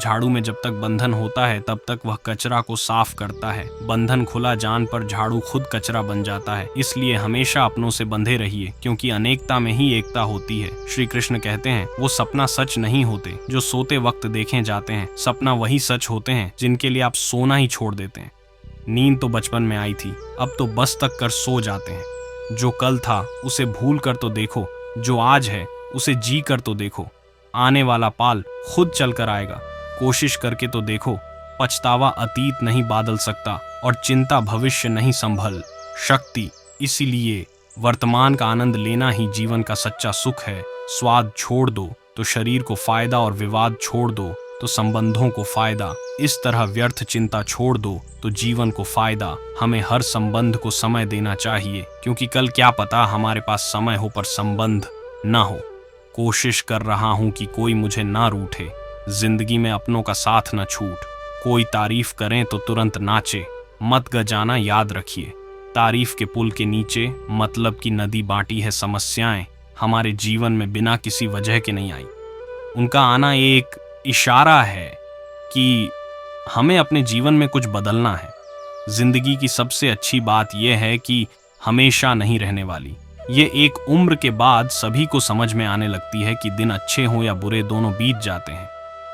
झाड़ू में जब तक बंधन होता है तब तक वह कचरा को साफ करता है। बंधन खुला जान पर झाड़ू खुद कचरा बन जाता है। इसलिए हमेशा अपनों से बंधे रहिए, क्योंकि अनेकता में ही एकता होती है। श्री कृष्ण कहते हैं वो सपना सच नहीं होते जो सोते वक्त देखे जाते हैं। सपना वही सच होते हैं जिनके लिए आप सोना ही छोड़ देते हैं। नींद तो बचपन में आई थी, अब तो बस तक कर सो जाते हैं। जो कल था उसे भूल कर तो देखो, जो आज है उसे जी कर तो देखो। आने वाला पाल खुद चल कर आएगा, कोशिश करके तो देखो। पछतावा अतीत नहीं बदल सकता और चिंता भविष्य नहीं संभल शक्ति। इसीलिए वर्तमान का आनंद लेना ही जीवन का सच्चा सुख है। स्वाद छोड़ दो तो शरीर को फायदा, और विवाद छोड़ दो तो संबंधों को फायदा। इस तरह व्यर्थ चिंता छोड़ दो तो जीवन को फायदा। हमें हर संबंध को समय देना चाहिए, क्योंकि कल क्या पता हमारे पास समय हो पर संबंध ना हो। कोशिश कर रहा हूं कि कोई मुझे ना रूठे, जिंदगी में अपनों का साथ न छूट। कोई तारीफ करें तो तुरंत नाचे, मत गजाना याद रखिए। तारीफ के पुल के नीचे मतलब की नदी बांटी है समस्याएं हमारे जीवन में बिना किसी वजह के नहीं आई। उनका आना एक इशारा है कि हमें अपने जीवन में कुछ बदलना है। जिंदगी की सबसे अच्छी बात यह है कि हमेशा नहीं रहने वाली। ये एक उम्र के बाद सभी को समझ में आने लगती है कि दिन अच्छे हों या बुरे दोनों बीत जाते हैं।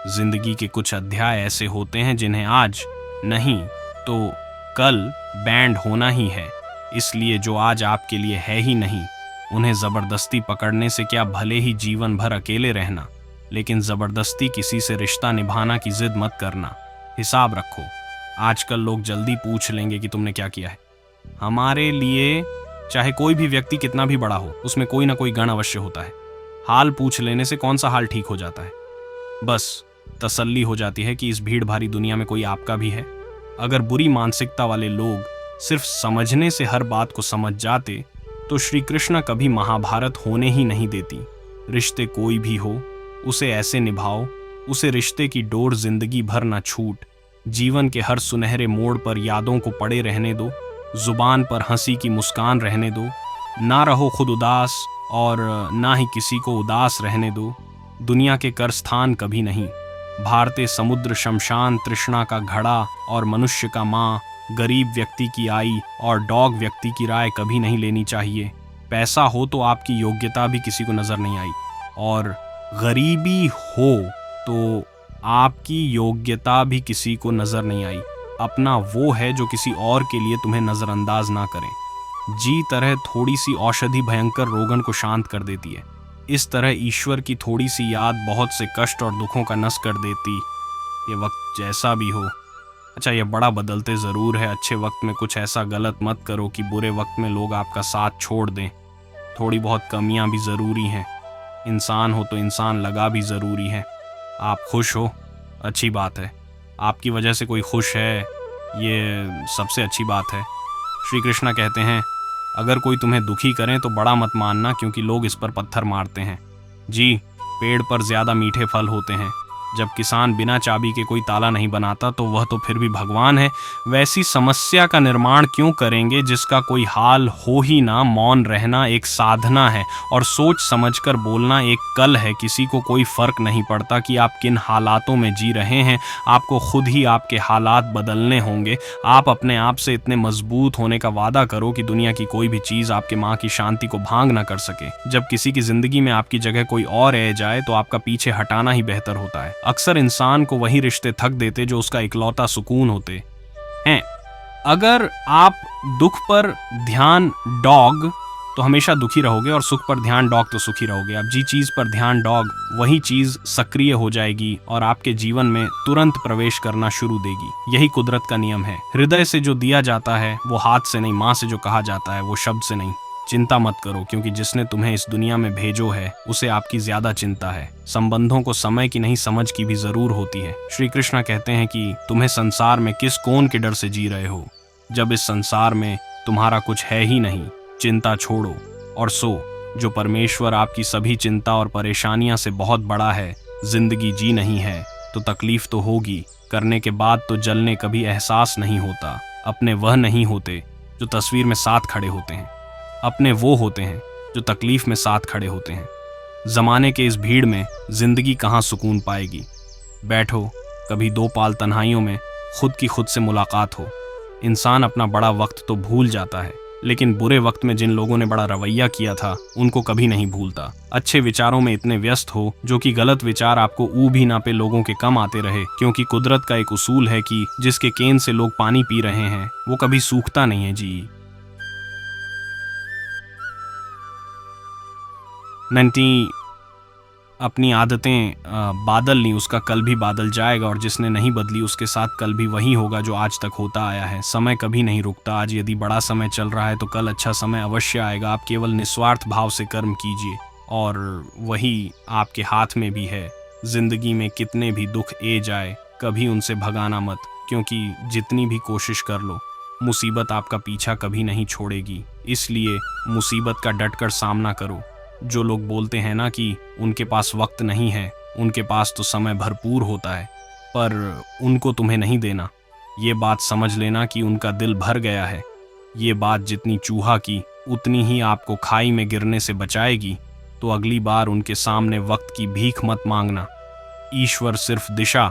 जिंदगी के कुछ अध्याय ऐसे होते हैं जिन्हें आज नहीं तो कल बैंड होना ही है। इसलिए जो आज आपके लिए है ही नहीं, उन्हें जबरदस्ती पकड़ने से क्या, भले ही जीवन भर अकेले रहना, लेकिन जबरदस्ती किसी से रिश्ता निभाना की जिद मत करना। हिसाब रखो, आजकल लोग जल्दी पूछ लेंगे कि तुमने क्या किया है। हमारे लिए चाहे कोई भी व्यक्ति कितना भी बड़ा हो, उसमें कोई ना कोई गण अवश्य होता है। हाल पूछ लेने से कौन सा हाल ठीक हो जाता है। बस तसल्ली हो जाती है कि इस भीड़ भारी दुनिया में कोई आपका भी है। अगर बुरी मानसिकता वाले लोग सिर्फ समझने से हर बात को समझ जाते तो श्री कृष्ण कभी महाभारत होने ही नहीं देती। रिश्ते कोई भी हो, उसे ऐसे निभाओ, उसे रिश्ते की डोर जिंदगी भर न छूट। जीवन के हर सुनहरे मोड़ पर यादों को पड़े रहने दो, जुबान पर हंसी की मुस्कान रहने दो। ना रहो खुद उदास और ना ही किसी को उदास रहने दो। दुनिया के कर स्थान कभी नहीं, भारतीय समुद्र शमशान तृष्णा का घड़ा और मनुष्य का माँ। गरीब व्यक्ति की आई और डॉग व्यक्ति की राय कभी नहीं लेनी चाहिए। पैसा हो तो आपकी योग्यता भी किसी को नजर नहीं आई, और गरीबी हो तो आपकी योग्यता भी किसी को नजर नहीं आई। अपना वो है जो किसी और के लिए तुम्हें नजरअंदाज ना करें। जी तरह थोड़ी सी औषधि भयंकर रोगन को शांत कर देती है, इस तरह ईश्वर की थोड़ी सी याद बहुत से कष्ट और दुखों का नष्ट कर देती। ये वक्त जैसा भी हो, अच्छा ये बड़ा बदलते ज़रूर है। अच्छे वक्त में कुछ ऐसा गलत मत करो कि बुरे वक्त में लोग आपका साथ छोड़ दें। थोड़ी बहुत कमियां भी ज़रूरी हैं। इंसान हो तो इंसान लगा भी ज़रूरी है। आप खुश हो, अच्छी बात है। आपकी वजह से कोई खुश है, ये सबसे अच्छी बात है। श्री कृष्ण कहते हैं अगर कोई तुम्हें दुखी करें तो बड़ा मत मानना, क्योंकि लोग इस पर पत्थर मारते हैं। जी, पेड़ पर ज़्यादा मीठे फल होते हैं। जब किसान बिना चाबी के कोई ताला नहीं बनाता तो वह तो फिर भी भगवान है। वैसी समस्या का निर्माण क्यों करेंगे जिसका कोई हाल हो ही ना। मौन रहना एक साधना है और सोच समझकर बोलना एक कल है। किसी को कोई फर्क नहीं पड़ता कि आप किन हालातों में जी रहे हैं। आपको खुद ही आपके हालात बदलने होंगे। आप अपने आप से इतने मजबूत होने का वादा करो कि दुनिया की कोई भी चीज़ आपके माँ की शांति को भांग ना कर सके। जब किसी की जिंदगी में आपकी जगह कोई और रह जाए तो आपका पीछे हटाना ही बेहतर होता है। अक्सर इंसान को वही रिश्ते थक देते जो उसका इकलौता सुकून होते हैं। अगर आप दुख पर ध्यान डॉग तो हमेशा दुखी रहोगे, और सुख पर ध्यान डॉग तो सुखी रहोगे। अब जी चीज पर ध्यान डॉग, वही चीज सक्रिय हो जाएगी और आपके जीवन में तुरंत प्रवेश करना शुरू देगी। यही कुदरत का नियम है। हृदय से जो दिया जाता है वो हाथ से नहीं, माँ से जो कहा जाता है वो शब्द से नहीं। चिंता मत करो, क्योंकि जिसने तुम्हें इस दुनिया में भेजो है उसे आपकी ज्यादा चिंता है। संबंधों को समय की नहीं समझ की भी जरूर होती है। श्री कृष्ण कहते हैं कि तुम्हें संसार में किस कौन के डर से जी रहे हो, जब इस संसार में तुम्हारा कुछ है ही नहीं। चिंता छोड़ो और सो। जो परमेश्वर आपकी सभी चिंता और परेशानियां से बहुत बड़ा है। जिंदगी जी नहीं है तो तकलीफ तो होगी, करने के बाद तो जलने कभी एहसास नहीं होता। अपने वह नहीं होते जो तस्वीर में साथ खड़े होते हैं, अपने वो होते हैं जो तकलीफ में साथ खड़े होते हैं। जमाने के इस भीड़ में जिंदगी कहाँ सुकून पाएगी। बैठो, कभी दो पाल तन्हाइयों में खुद की खुद से मुलाकात हो। इंसान अपना बड़ा वक्त तो भूल जाता है, लेकिन बुरे वक्त में जिन लोगों ने बड़ा रवैया किया था उनको कभी नहीं भूलता। अच्छे विचारों में इतने व्यस्त हो जो कि गलत विचार आपको ऊ भी ना पे लोगों के कम आते रहे, क्योंकि कुदरत का एक उसूल है कि जिसके केन से लोग पानी पी रहे हैं वो कभी सूखता नहीं है जी। 90 अपनी आदतें बादल ली, उसका कल भी बादल जाएगा, और जिसने नहीं बदली उसके साथ कल भी वही होगा जो आज तक होता आया है। समय कभी नहीं रुकता। आज यदि बड़ा समय चल रहा है तो कल अच्छा समय अवश्य आएगा। आप केवल निस्वार्थ भाव से कर्म कीजिए और वही आपके हाथ में भी है। जिंदगी में कितने भी दुख ए जाए कभी उनसे भगाना मत, क्योंकि जितनी भी कोशिश कर लो मुसीबत आपका पीछा कभी नहीं छोड़ेगी। इसलिए मुसीबत का डटकर सामना करो। जो लोग बोलते हैं ना कि उनके पास वक्त नहीं है, उनके पास तो समय भरपूर होता है, पर उनको तुम्हें नहीं देना। ये बात समझ लेना कि उनका दिल भर गया है। ये बात जितनी चूहा की उतनी ही आपको खाई में गिरने से बचाएगी। तो अगली बार उनके सामने वक्त की भीख मत मांगना। ईश्वर सिर्फ दिशा